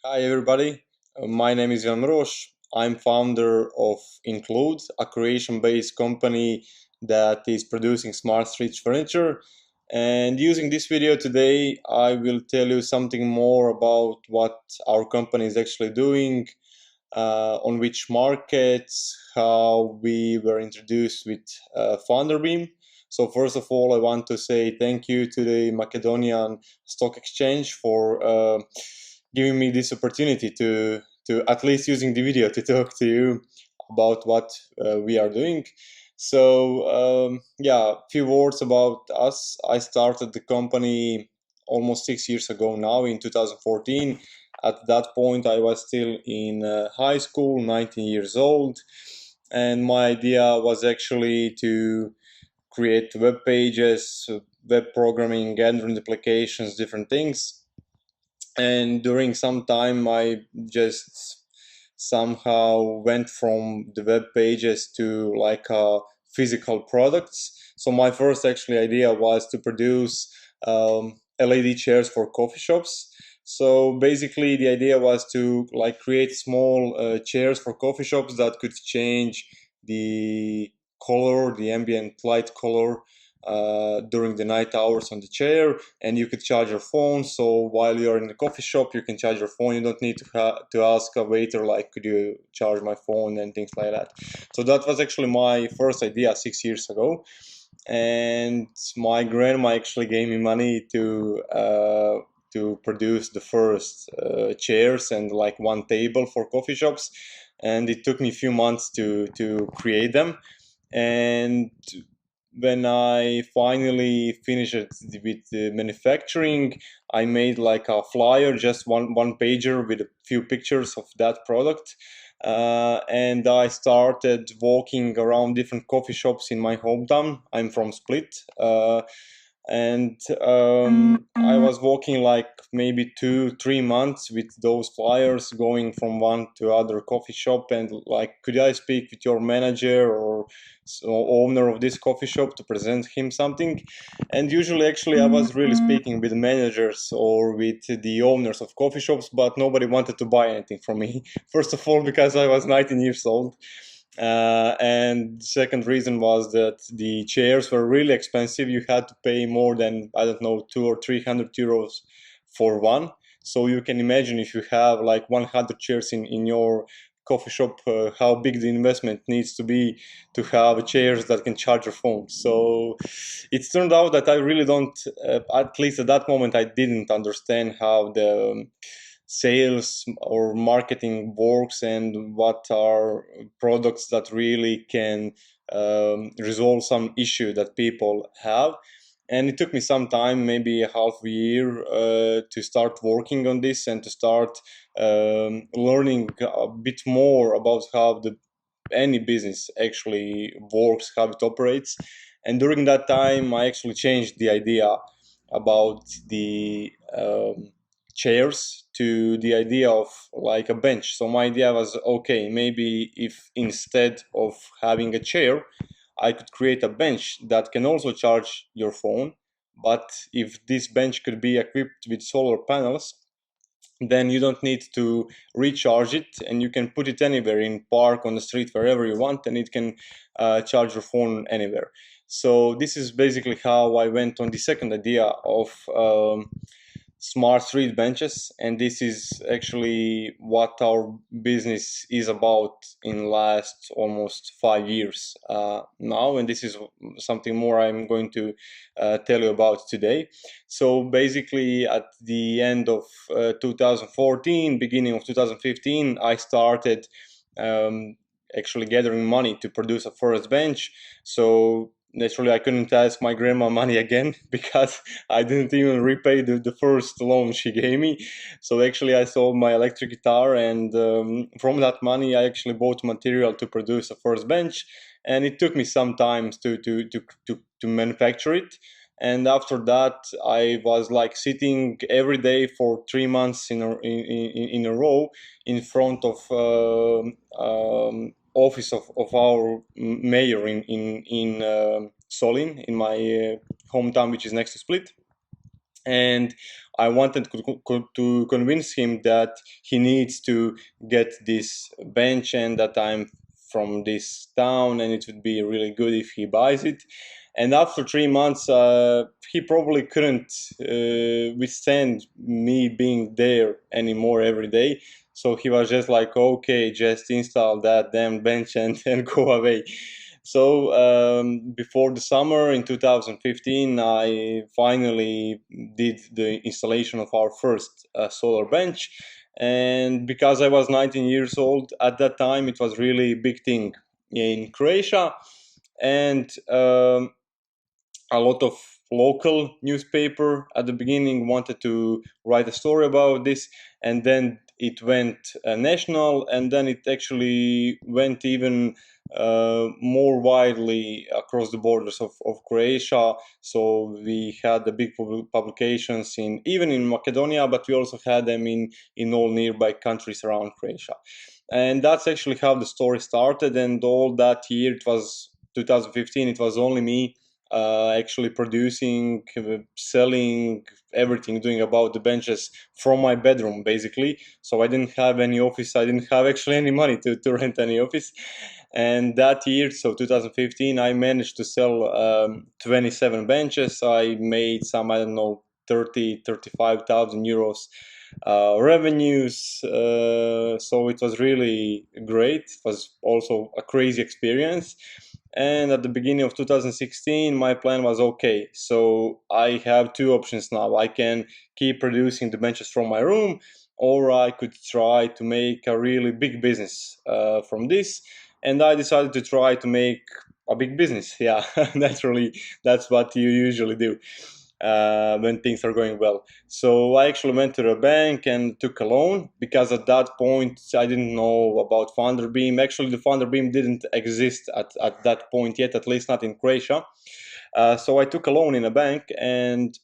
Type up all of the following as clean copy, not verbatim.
Hi everybody, my name is Mrvoš. I'm founder of Include, a creation-based company that is producing smart street furniture. And using this video today, I will tell you something more about what our company is actually doing, on which markets, how we were introduced with Funderbeam. So first of all, I want to say thank you to the Macedonian Stock Exchange for giving me this opportunity to at least using the video to talk to you about what we are doing. So yeah, a few words about us. I started the company almost 6 years ago now in 2014. At that point, I was still in high school, 19 years old, and my idea was actually to create web pages, web programming, Android applications, different things. And during some time, I just somehow went from the web pages to like physical products. So my first actually idea was to produce LED chairs for coffee shops. So basically, the idea was to like create small chairs for coffee shops that could change the color, the ambient light color during the night hours on the chair, and you could charge your phone. So while you're in the coffee shop, you can charge your phone. You don't need to ask a waiter like, could you charge my phone and things like that. So that was actually my first idea 6 years ago, and my grandma actually gave me money to produce the first chairs and like one table for coffee shops, and it took me a few months to create them. And when I finally finished it with the manufacturing, I made like a flyer, just one pager with a few pictures of that product. And I started walking around different coffee shops in my hometown. I'm from Split. And I was walking like maybe 2 3 months with those flyers, going from one to other coffee shop, and like, could I speak with your manager or owner of this coffee shop to present him something? And usually, actually, I was really speaking with managers or with the owners of coffee shops, but nobody wanted to buy anything from me. First of all, because I was 19 years old, and the second reason was that the chairs were really expensive. You had to pay more than, I don't know, 200 or 300 euros for one. So you can imagine, if you have like 100 chairs in your coffee shop, how big the investment needs to be to have chairs that can charge your phone. So it turned out that I really don't, at least at that moment, I didn't understand how the sales or marketing works and what are products that really can resolve some issue that people have. And it took me some time, maybe a half a year, to start working on this and to start learning a bit more about how the any business actually works, how it operates. And during that time, I actually changed the idea about the chairs to the idea of like a bench. So my idea was, okay, maybe if instead of having a chair, I could create a bench that can also charge your phone. But if this bench could be equipped with solar panels, then you don't need to recharge it, and you can put it anywhere, in park, on the street, wherever you want, and it can charge your phone anywhere. So this is basically how I went on the second idea of smart street benches, and this is actually what our business is about in last almost 5 years now, and this is something more I'm going to tell you about today. So basically, at the end of 2014, beginning of 2015, I started actually gathering money to produce a first bench. So naturally, I couldn't ask my grandma money again because I didn't even repay the first loan she gave me. So actually, I sold my electric guitar, and from that money, I actually bought material to produce a first bench. And it took me some time to manufacture it. And after that, I was like sitting every day for 3 months in a row in front of office of our mayor in Solin, in my hometown, which is next to Split. and I wanted to convince him that he needs to get this bench and that I'm from this town and it would be really good if he buys it. And after 3 months, he probably couldn't withstand me being there anymore every day. So he was just like, okay, just install that damn bench and go away. So before the summer in 2015, I finally did the installation of our first solar bench. And because I was 19 years old at that time, it was really a big thing in Croatia. And a lot of local newspaper at the beginning wanted to write a story about this, and then it went national, and then it actually went even more widely across the borders of Croatia. So we had the big publications even in Macedonia, but we also had them in all nearby countries around Croatia. And that's actually how the story started. And all that year, it was 2015, it was only me actually producing, selling, everything, doing about the benches from my bedroom, basically. So I didn't have any office. I didn't have actually any money to rent any office. And that year, so 2015, I managed to sell 27 benches. I made some, I don't know, 35,000 euros revenues. So it was really great. It was also a crazy experience. And at the beginning of 2016, my plan was, okay, so I have two options now. I can keep producing the benches from my room, or I could try to make a really big business from this. And I decided to try to make a big business. Yeah, that's what you usually do when things are going well. So I actually went to the bank and took a loan, because at that point I didn't know about Funderbeam. Actually, the Funderbeam didn't exist at that point yet, at least not in Croatia. So I took a loan in a bank, and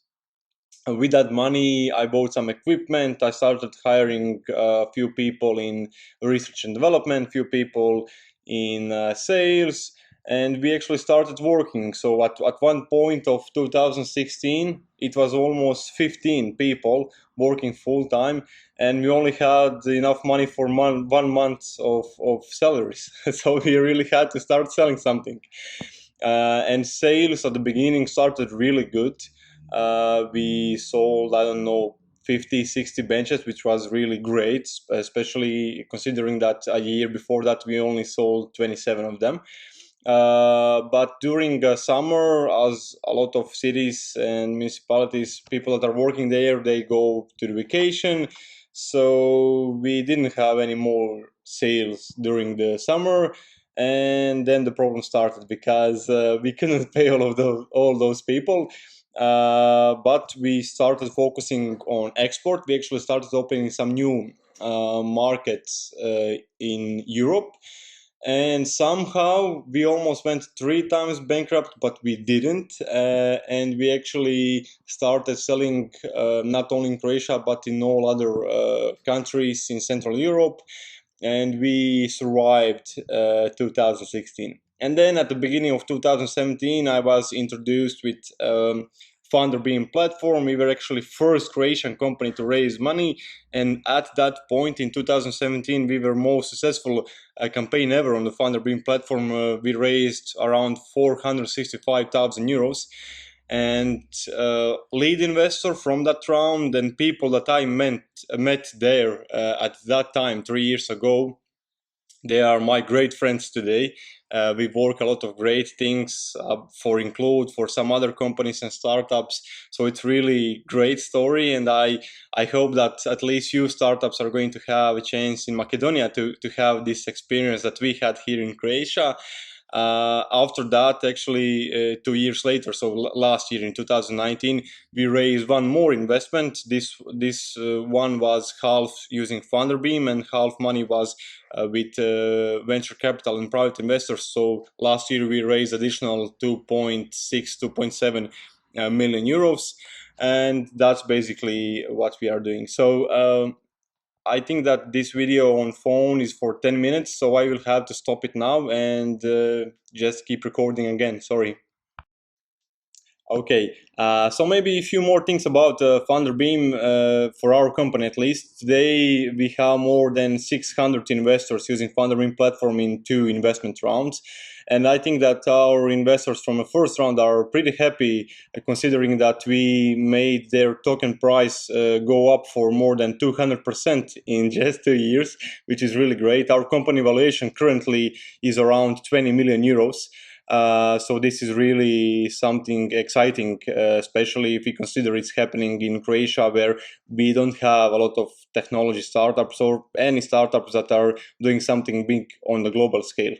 with that money I bought some equipment. I started hiring a few people in research and development, few people in sales, and we actually started working. So at one point of 2016, it was almost 15 people working full time, and we only had enough money for 1 month of salaries. So we really had to start selling something. And sales at the beginning started really good. We sold, I don't know, 50, 60 benches, which was really great, especially considering that a year before that we only sold 27 of them. But during summer, as a lot of cities and municipalities, people that are working there, they go to the vacation. So we didn't have any more sales during the summer. And then the problem started, because we couldn't pay all those people. But we started focusing on export. We actually started opening some new markets in Europe. And somehow we almost went 3 times bankrupt, but we didn't. And we actually started selling not only in Croatia, but in all other countries in Central Europe. And we survived 2016. And then at the beginning of 2017, I was introduced with Funderbeam platform. We were actually first Croatian company to raise money, and at that point in 2017, we were most successful campaign ever on the Funderbeam platform. We raised around 465,000 euros. And lead investor from that round and people that I met there at that time 3 years ago, they are my great friends today. We work a lot of great things for some other companies and startups. So it's really great story, and I hope that at least few startups are going to have a chance in Macedonia to have this experience that we had here in Croatia. After that, actually 2 years later, so last year in 2019, we raised one more investment. This one was half using Funderbeam and half money was with venture capital and private investors. So last year we raised additional 2.6, 2.7 million euros, and that's basically what we are doing. So I think that this video on phone is for 10 minutes, so I will have to stop it now and just keep recording again. Sorry. Okay, so maybe a few more things about Funderbeam for our company at least. Today we have more than 600 investors using Funderbeam platform in 2 investment rounds. And I think that our investors from the first round are pretty happy considering that we made their token price go up for more than 200% in just 2 years, which is really great. Our company valuation currently is around 20 million euros. So this is really something exciting, especially if we consider it's happening in Croatia, where we don't have a lot of technology startups or any startups that are doing something big on the global scale.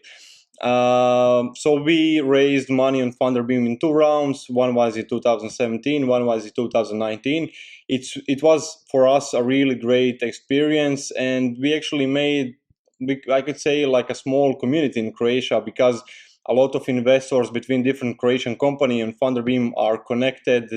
So we raised money on Funderbeam in 2 rounds. One was in 2017, one was in 2019. It was for us a really great experience, and we actually made, I could say, like a small community in Croatia, because a lot of investors between different Croatian company and Funderbeam are connected.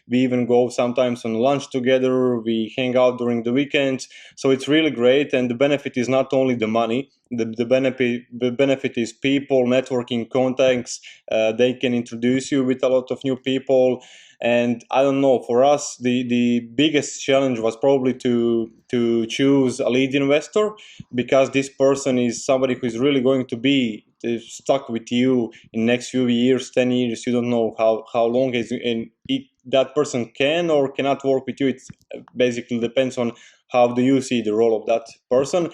We even go sometimes on lunch together. We hang out during the weekends. So it's really great. And the benefit is not only the money. The benefit is people, networking, contacts. They can introduce you with a lot of new people. And I don't know, for us, the biggest challenge was probably to choose a lead investor, because this person is somebody who is really going to be stuck with you in next few years, 10 years. You don't know how long that person can or cannot work with you. It basically depends on how do you see the role of that person.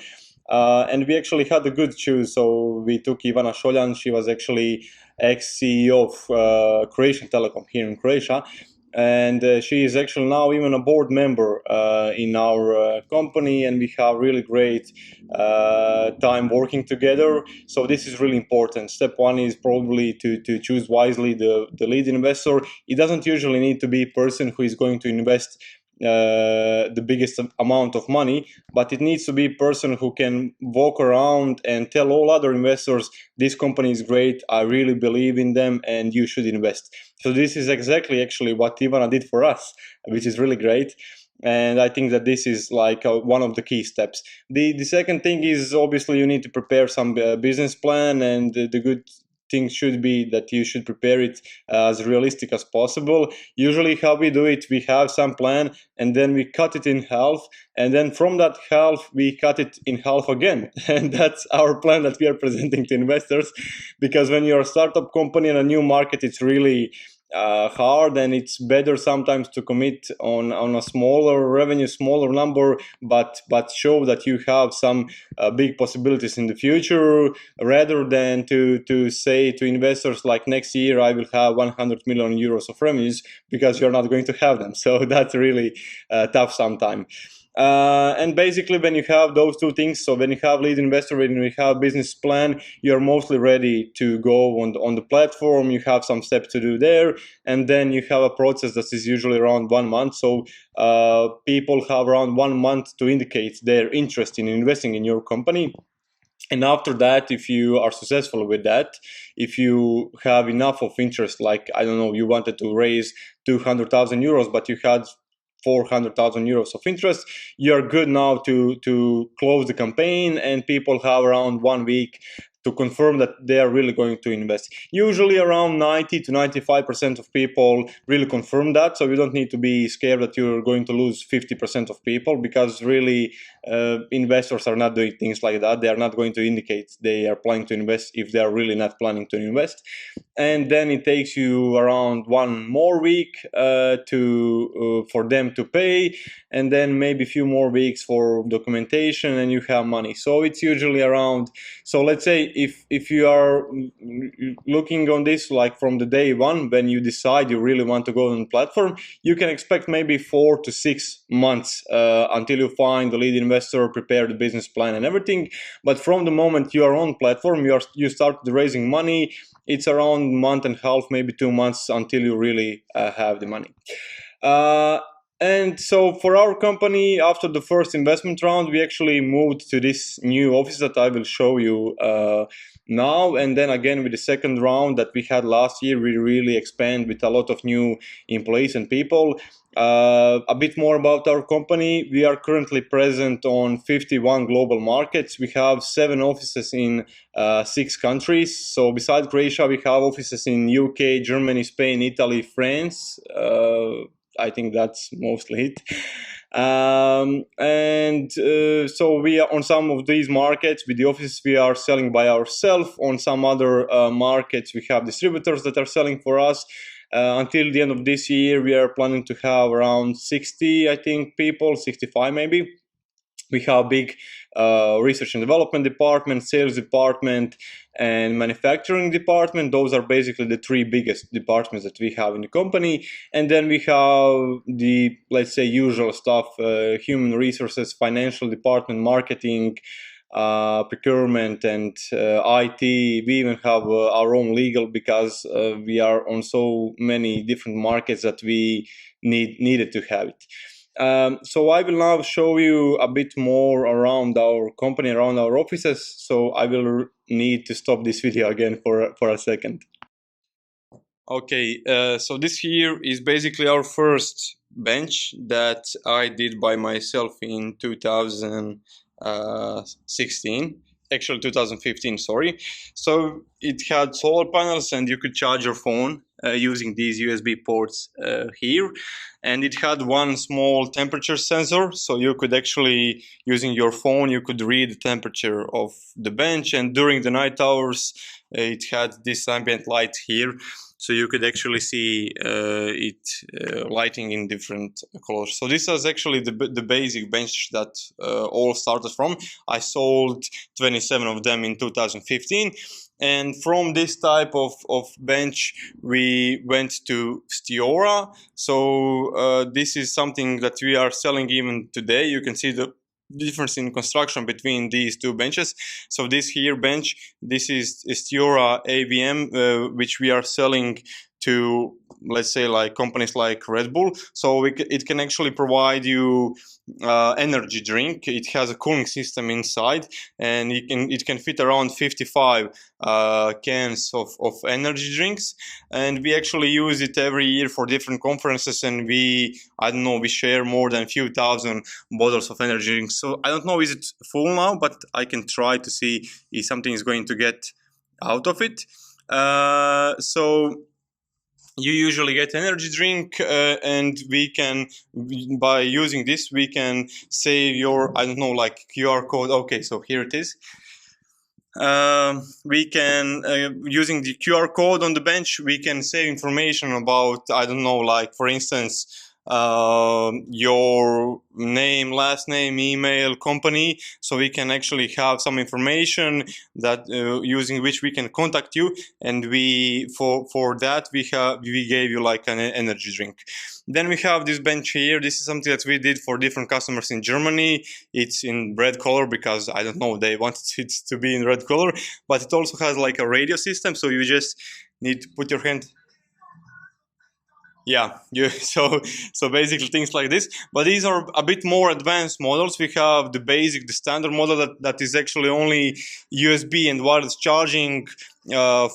And we actually had a good choose. So we took Ivana Šoljan. She was actually ex-CEO of Croatian Telecom here in Croatia. And she is actually now even a board member in our company, and we have really great time working together. So this is really important. Step 1 is probably to choose wisely the lead investor. It doesn't usually need to be a person who is going to invest the biggest amount of money, but it needs to be a person who can walk around and tell all other investors, this company is great, I really believe in them, and you should invest. So this is exactly actually what Ivana did for us, which is really great. And I think that this is like one of the key steps. The second thing is, obviously you need to prepare some business plan, and the good thing should be that you should prepare it as realistic as possible. Usually how we do it, we have some plan and then we cut it in half, and then from that half we cut it in half again. And that's our plan that we are presenting to investors, because when you're a startup company in a new market, it's really hard, and it's better sometimes to commit on a smaller revenue, smaller number, but show that you have some big possibilities in the future, rather than to say to investors like, next year I will have 100 million euros of revenues, because you're not going to have them. So that's really tough sometimes. And basically, when you have those two things, so when you have lead investor, when you have business plan, you're mostly ready to go on the platform. You have some steps to do there, and then you have a process that is usually around 1 month. So people have around 1 month to indicate their interest in investing in your company. And after that, if you are successful with that, if you have enough of interest, like, I don't know, you wanted to raise 200,000 euros, but you had 400,000 euros of interest, you're good now to close the campaign, and people have around 1 week to confirm that they are really going to invest. Usually around 90 to 95% of people really confirm that, so you don't need to be scared that you're going to lose 50% of people, because really investors are not doing things like that. They are not going to indicate they are planning to invest if they are really not planning to invest. And then it takes you around 1 more week for them to pay, and then maybe a few more weeks for documentation, and you have money. So it's usually around, so let's say if you are looking on this like from the day one, when you decide you really want to go on the platform, you can expect maybe 4 to 6 months until you find the lead investor, prepare the business plan and everything. But from the moment you are on platform, you start raising money, it's around 1.5 months, maybe 2 months until you really have the money. And so for our company, after the first investment round, we actually moved to this new office that I will show you now. And then again, with the second round that we had last year, we really expand with a lot of new employees and people. A bit more about our company. We are currently present on 51 global markets. We have 7 offices in 6 countries. So besides Croatia, we have offices in UK, Germany, Spain, Italy, France. I think that's mostly it. So we are on some of these markets with the offices we are selling by ourselves. On some other markets, we have distributors that are selling for us. Until the end of this year, we are planning to have around 60, I think, people, 65 maybe. We have big research and development department, sales department, and manufacturing department. Those are basically the 3 biggest departments that we have in the company. And then we have the, let's say, usual stuff, human resources, financial department, marketing, procurement, and IT. We even have our own legal, because we are on so many different markets that we needed to have it. So I will now show you a bit more around our company, around our offices. So I will need to stop this video again for a second. Okay, so this here is basically our first bench that I did by myself in 2016. Actually 2015, sorry. So it had solar panels, and you could charge your phone using these USB ports here. And it had one small temperature sensor, so you could actually, using your phone, you could read the temperature of the bench. And during the night hours, it had this ambient light here, so you could actually see it lighting in different colors. So this was actually the basic bench that all started from. I sold 27 of them in 2015. And from this type of bench, we went to Stiora. So this is something that we are selling even today. You can see the difference in construction between these 2 benches. So this here bench, this is Stiora AVM, which we are selling to, let's say, like companies like Red Bull. So it can actually provide you energy drink. It has a cooling system inside, and it can fit around 55 cans of energy drinks. And we actually use it every year for different conferences, and we share more than a few thousand bottles of energy drinks. So I don't know, is it full now, but I can try to see if something is going to get out of it. So you usually get energy drink, and we can, by using this, we can save your, like QR code. Okay, so here it is. We can, using the QR code on the bench, we can save information about, like, for instance, your name, last name, email, company. So we can actually have some information that using which we can contact you, and we for that we gave you like an energy drink. Then we have this bench here. This is something that we did for different customers in Germany. It's in red color because they wanted it to be in red color, but it also has like a radio system, so you just need to put your hand. Yeah, so basically things like this. But these are a bit more advanced models. We have the standard model that is actually only USB and wireless charging,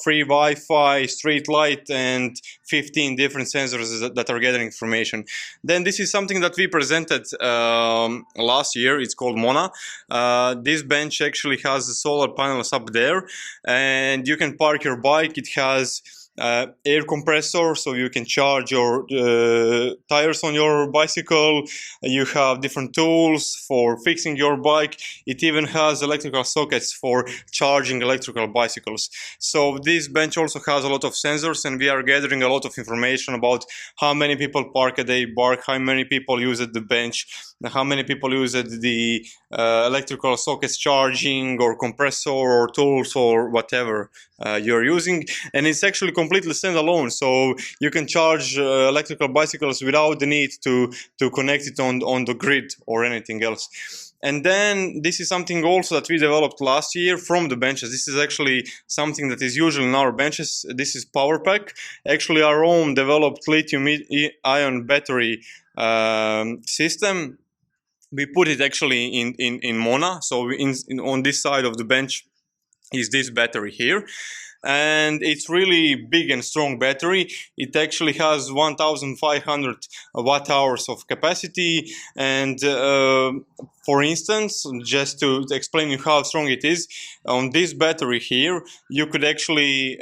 free Wi-Fi, street light, and 15 different sensors that are gathering information. Then this is something that we presented last year. It's called Mona. This bench actually has the solar panels up there, and you can park your bike. It has air compressor, so you can charge your tires on your bicycle. You have different tools for fixing your bike. It even has electrical sockets for charging electrical bicycles. So this bench also has a lot of sensors, and we are gathering a lot of information about how many people park a day park, how many people use the bench, how many people use the electrical sockets charging, or compressor, or tools, or whatever you're using. And it's actually completely standalone, so you can charge electrical bicycles without the need to connect it on the grid or anything else. And then this is something also that we developed last year from the benches. This is actually something that is usually in our benches. This is Power Pack, actually our own developed lithium-ion battery system. We put it actually in Mona. So on this side of the bench is this battery here, and it's really big and strong battery. It actually has 1500 watt hours of capacity, and for instance, just to explain you how strong it is, on this battery here you could actually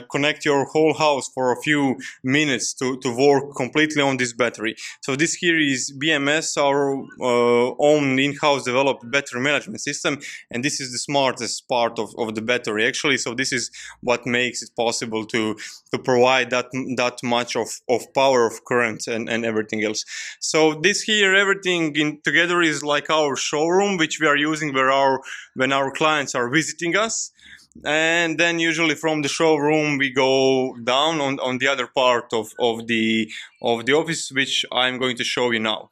connect your whole house for a few minutes to work completely on this battery. So this here is BMS, our own in-house developed battery management system, and this is the smartest part of the battery actually. So this is what makes it possible to provide that much of power, of current, and everything else. So this here, everything together is like our showroom, which we are using when our clients are visiting us. And then usually from the showroom we go down on the other part of the office, which I'm going to show you now.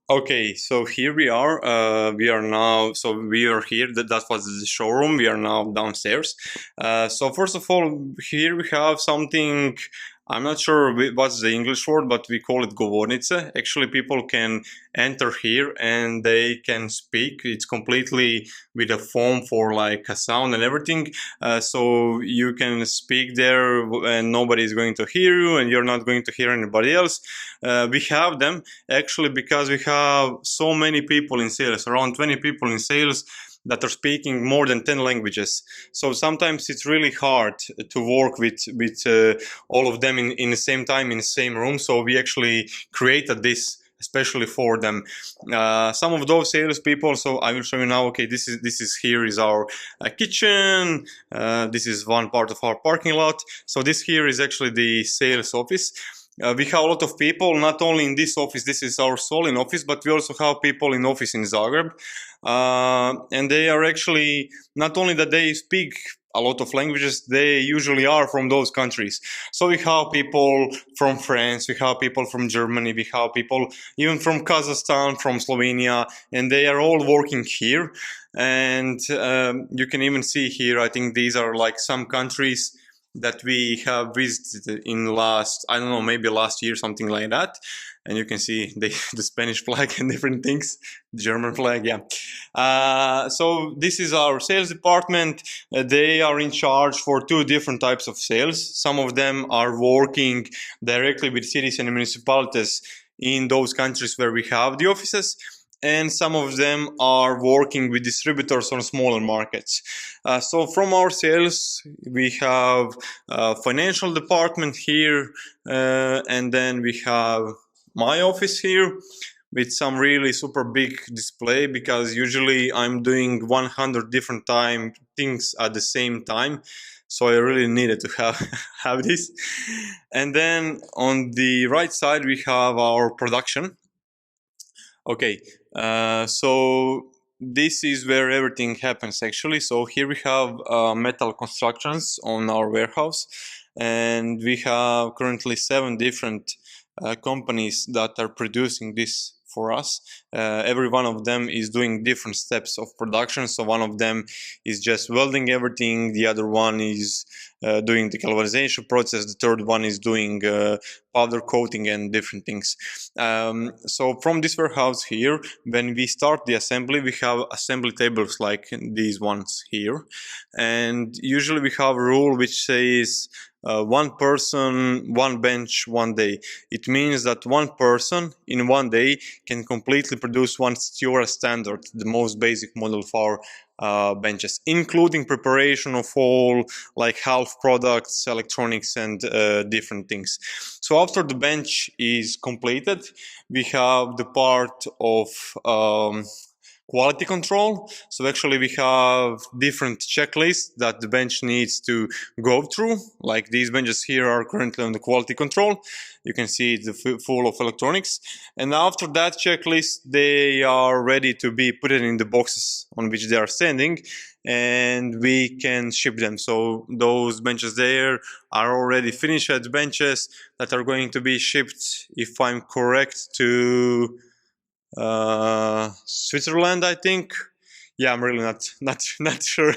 Okay, so here we are. We are here. That was the showroom. We are now downstairs. So first of all, here we have something. I'm not sure what's the English word, but we call it govornice. Actually, people can enter here and they can speak. It's completely with a foam for like a sound and everything. So you can speak there and nobody is going to hear you and you're not going to hear anybody else. We have them actually because we have so many people in sales, around 20 people in sales, that are speaking more than 10 languages. So sometimes it's really hard to work with all of them in the same time in the same room. So we actually created this especially for them. Some of those salespeople, so I will show you now. Okay, this is here is our kitchen. This is one part of our parking lot. So this here is actually the sales office. We have a lot of people, not only in this office, this is our Solin office, but we also have people in office in Zagreb. And they are actually, not only that they speak a lot of languages, they usually are from those countries. So we have people from France, we have people from Germany, we have people even from Kazakhstan, from Slovenia, and they are all working here. And you can even see here, I think these are like some countries that we have visited in last, I don't know, maybe last year, something like that. And you can see the Spanish flag and different things, the German flag, yeah. So this is our sales department. They are in charge for two different types of sales. Some of them are working directly with cities and municipalities in those countries where we have the offices, and some of them are working with distributors on smaller markets. So from our sales, we have a financial department here, and then we have my office here with some really super big display, because usually I'm doing 100 different things at the same time. So I really needed to have this. And then on the right side, we have our production. Okay, so this is where everything happens actually. So here we have metal constructions on our warehouse, and we have currently 7 different companies that are producing this for us. Every one of them is doing different steps of production. So one of them is just welding everything, the other one is doing the galvanization process, the third one is doing powder coating and different things. So from this warehouse here, when we start the assembly, we have assembly tables like these ones here, and usually we have a rule which says 1 person, 1 bench, 1 day. It means that 1 person in 1 day can completely produce 1 Stiora standard, the most basic model for benches, including preparation of all like half products, electronics, and different things. So after the bench is completed, we have the part of quality control. So actually we have different checklists that the bench needs to go through. Like these benches here are currently on the quality control. You can see it's full of electronics. And after that checklist, they are ready to be put in the boxes on which they are standing, and we can ship them. So those benches there are already finished benches that are going to be shipped, if I'm correct, to Switzerland, I think. Yeah, I'm really not sure.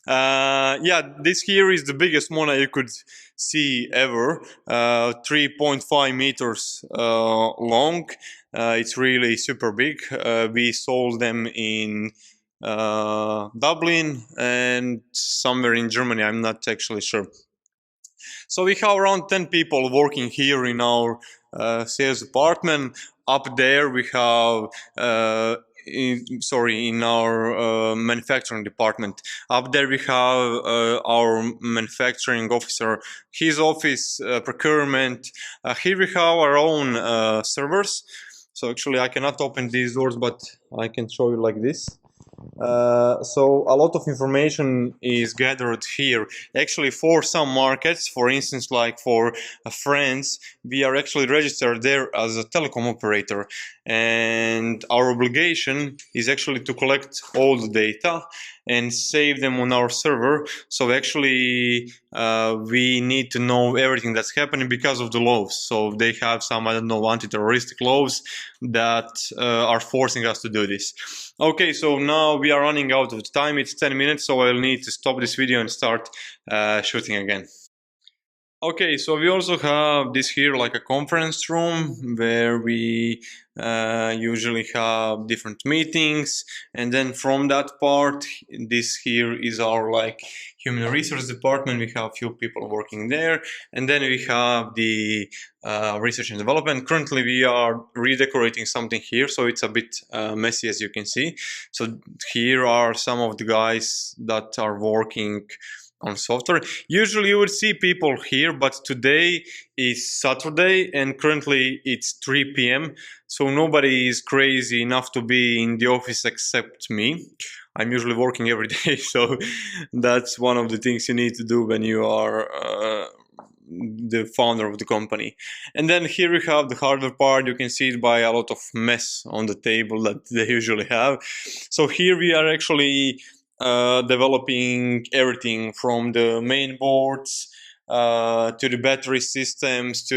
Yeah, this here is the biggest mona you could see ever, 3.5 meters long. It's really super big. We sold them in Dublin and somewhere in Germany, I'm not actually sure. So we have around 10 people working here in our sales department. Up there we have in our manufacturing department. Up there we have our manufacturing officer, his office, procurement. Here we have our own servers. So actually I cannot open these doors, but I can show you like this. So a lot of information is gathered here. Actually, for some markets, for instance, like for France, we are actually registered there as a telecom operator, and our obligation is actually to collect all the data and save them on our server. So actually we need to know everything that's happening because of the laws. So they have some, I don't know, anti-terroristic laws that are forcing us to do this. Okay, so now we are running out of time. It's 10 minutes, so I'll need to stop this video and start shooting again. Okay, so we also have this here like a conference room where we usually have different meetings, and then from that part, this here is our like human resource department. We have a few people working there, and then we have the research and development. Currently we are redecorating something here, so it's a bit messy, as you can see. So here are some of the guys that are working on software. Usually you would see people here, but today is Saturday and currently it's 3 p.m. So nobody is crazy enough to be in the office except me. I'm usually working every day, so that's one of the things you need to do when you are the founder of the company. And then here we have the hardware part. You can see it by a lot of mess on the table that they usually have. So here we are actually developing everything from the main boards to the battery systems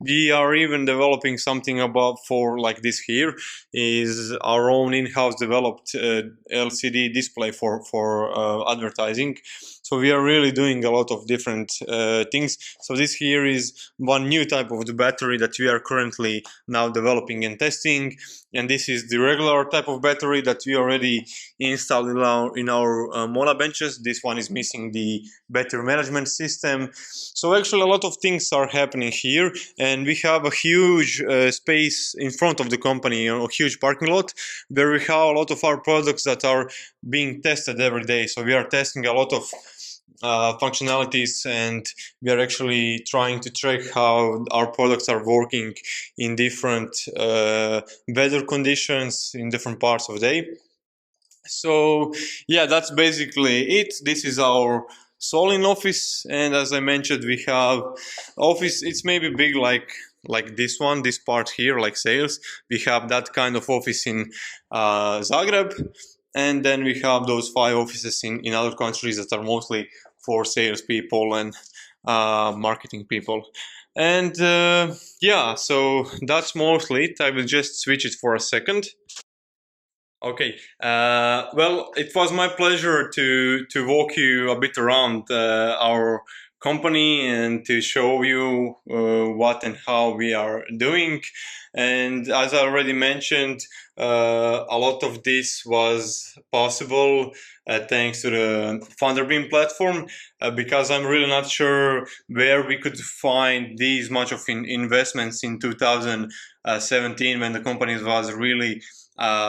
we are even developing something about for like this here is our own in-house developed LCD display for advertising. So we are really doing a lot of different things. So this here is one new type of the battery that we are currently now developing and testing, and this is the regular type of battery that we already installed in our Mona benches. This one is missing the battery management system. So actually a lot of things are happening here, and we have a huge space in front of the company, a huge parking lot where we have a lot of our products that are being tested every day. So we are testing a lot of functionalities, and we are actually trying to track how our products are working in different weather conditions in different parts of the day. So yeah, that's basically it. This is our Solin office, and as I mentioned, we have office. It's maybe big like this one, this part here, like sales. We have that kind of office in Zagreb, and then we have those 5 offices in other countries that are mostly for salespeople and marketing people. And yeah, so that's mostly it. I will just switch it for a second. Okay, well, it was my pleasure to walk you a bit around our company and to show you what and how we are doing. And as I already mentioned, a lot of this was possible thanks to the Funderbeam platform, because I'm really not sure where we could find these much of investments in 2017 when the company was really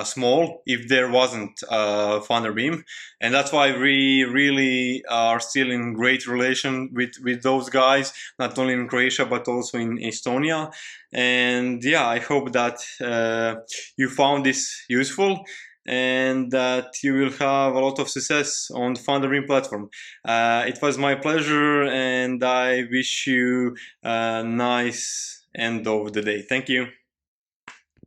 small, if there wasn't Funderbeam. And that's why we really are still in great relation with those guys, not only in Croatia but also in Estonia. And yeah, I hope that you found this useful and that you will have a lot of success on the Funderbeam platform. It was my pleasure, and I wish you a nice end of the day. Thank you.